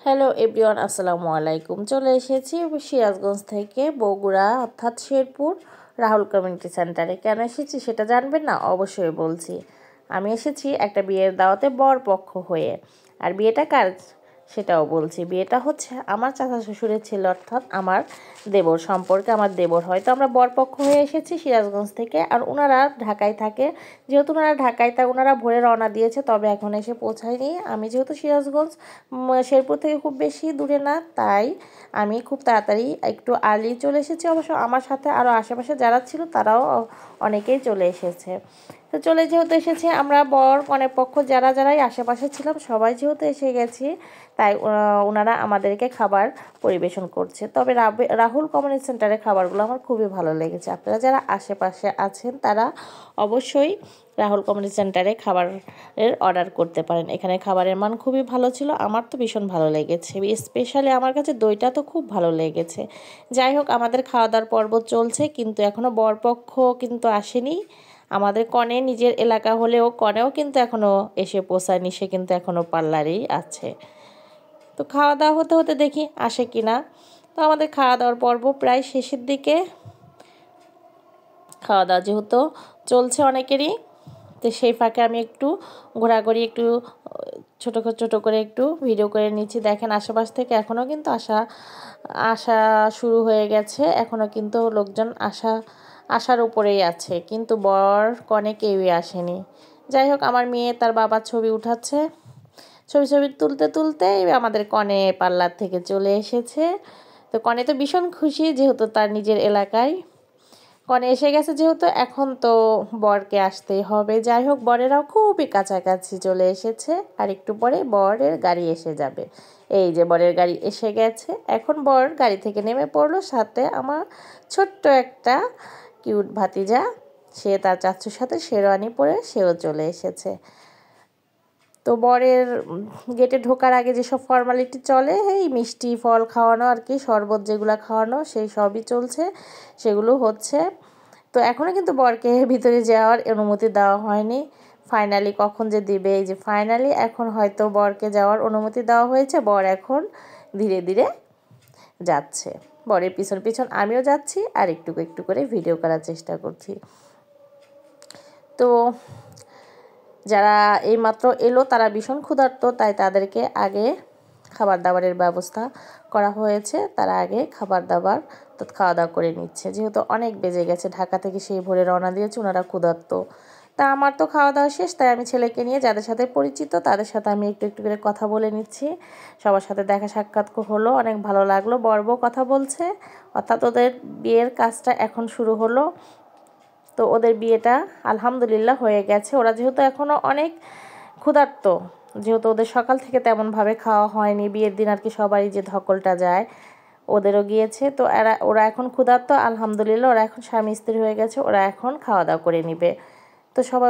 Hello everyone, আসসালামু আলাইকুম। চলে এসেছি সিরাজগঞ্জ থেকে বগুড়া অর্থাৎ শেরপুর রাহুল কমিউনিটি সেন্টারে। কেন এসেছি সেটা জানবেন না? অবশ্যই বলছি। আমি এসেছি একটা বিয়ের দাওয়াতে বর পক্ষ হয়ে। আর বিয়েটা কার সেটাও বলছি। বিয়েটা হচ্ছে আমার চাচা শ্বশুরের ছেলে, অর্থাৎ আমার দেবর সম্পর্কে আমার দেবর হয়। তো আমরা বরপক্ষ হয়ে এসেছি সিরাজগঞ্জ থেকে। আর ওনারা ঢাকায় থাকে। যেহেতু ওনারা ঢাকায়, তাই ওনারা ভোরে রওনা দিয়েছে, তবে এখন এসে পৌঁছায়নি। আমি যেহেতু সিরাজগঞ্জ শেরপুর থেকে খুব বেশি দূরে না, তাই আমি খুব তাড়াতাড়ি একটু আর্লি চলে এসেছি। অবশ্য আমার সাথে আরও আশেপাশে যারা ছিল তারাও অনেকেই চলে এসেছে। তো যেহেতু এসেছি আমরা, বর কনের পক্ষ যারাই আশেপাশে ছিলাম সবাই যেহেতু এসে গেছি, তাই ওনারা আমাদেরকে খাবার পরিবেশন করছে। তবে রাহুল কমিউনিটি সেন্টারের খাবারগুলো আমার খুবই ভালো লেগেছে। আপনারা যারা আশেপাশে আছেন তারা অবশ্যই রাহুল কমিউনিটি সেন্টারে খাবারের অর্ডার করতে পারেন। এখানে খাবারের মান খুবই ভালো ছিল, আমার তো ভীষণ ভালো লেগেছে। স্পেশালি আমার কাছে দইটা তো খুব ভালো লেগেছে। যাই হোক, আমাদের খাওয়া দাওয়ার পর্ব চলছে, কিন্তু এখনও বরপক্ষ কিন্তু আসেনি। আমাদের কনে নিজের এলাকা হলেও কনেও কিন্তু এখনও এসে পৌঁছায়নি, সে কিন্তু এখনও পার্লারেই আছে। তো খাওয়া দাওয়া হতে হতে দেখি আসে কি না। তো আমাদের খাওয়া দাওয়ার পর্ব প্রায় শেষের দিকে। খাওয়া দাওয়া যেহেতু চলছে অনেকেরই, তো সেই ফাঁকে আমি একটু ঘোরাঘুরি, একটু ছোট করে একটু ভিডিও করে নিচ্ছি। দেখেন আশেপাশ থেকে এখনও কিন্তু আসা শুরু হয়ে গেছে। এখনও কিন্তু লোকজন আসার উপরেই আছে, কিন্তু বর কনে কেউই আসেনি। যাই হোক, আমার মেয়ে তার বাবার ছবি উঠাচ্ছে। ছবি তুলতে আমাদের কনে পার্লার থেকে চলে এসেছে। তো কনে তো ভীষণ খুশি, যেহেতু তার নিজের এলাকায় কনে এসে গেছে, যেহেতু এখন তো বরকে আসতেই হবে। যাই হোক, বরেরাও খুবই কাছাকাছি চলে এসেছে। আর একটু পরে বরের গাড়ি এসে যাবে। এই যে বরের গাড়ি এসে গেছে। এখন বর গাড়ি থেকে নেমে পড়লো, সাথে আমার ছোট্ট একটা কিউট ভাতিজা, সে তার চাচুর সাথে শেরওয়ানি পরে সেও চলে এসেছে। তো বরের গেটে ঢোকার আগে যেসব ফর্মালিটি চলে, এই মিষ্টি ফল খাওয়ানো আর কি, শরবত যেগুলো খাওয়ানো, সেই সবই চলছে, সেগুলো হচ্ছে। তো এখনও কিন্তু বরকে ভিতরে যাওয়ার অনুমতি দেওয়া হয়নি। ফাইনালি কখন যে দিবে, এই যে ফাইনালি এখন হয়তো বরকে যাওয়ার অনুমতি দেওয়া হয়েছে। বর এখন ধীরে ধীরে যাচ্ছে। বরের পিছন আমিও যাচ্ছি, আর একটু করে ভিডিও করার চেষ্টা করছি। তো যারা এইমাত্র এলো তারা ভীষণ ক্ষুধার্ত, তাই তাদেরকে আগে খাবার দাবারের ব্যবস্থা করা হয়েছে। তারা আগে খাওয়া দাওয়া করে নিচ্ছে, যেহেতু অনেক বেজে গেছে। ঢাকা থেকে সেই ভোরে রওনা দিয়েছে, ওনারা ক্ষুধার্ত। তা আমার তো খাওয়া দাওয়া শেষ, তাই আমি ছেলেকে নিয়ে যাদের সাথে পরিচিত তাদের সাথে আমি একটু করে কথা বলে নিচ্ছি। সবার সাথে দেখা সাক্ষাৎ হলো, অনেক ভালো লাগলো। বর কথা বলছে, অর্থাৎ ওদের বিয়ের কাজটা এখন শুরু হলো। তো ওদের বিয়েটা আলহামদুলিল্লাহ হয়ে গেছে। ওরা যেহেতু এখনও অনেক ক্ষুধার্ত, যেহেতু ওদের সকাল থেকে তেমনভাবে খাওয়া হয়নি, বিয়ের দিন আর কি সবারই যে ধকলটা যায়, ওদেরও গিয়েছে। তো ওরা এখন ক্ষুধার্ত, আলহামদুলিল্লাহ। ওরা এখন স্বামী স্ত্রী হয়ে গেছে, ওরা এখন খাওয়া দাওয়া করে নিবে। তো সবাই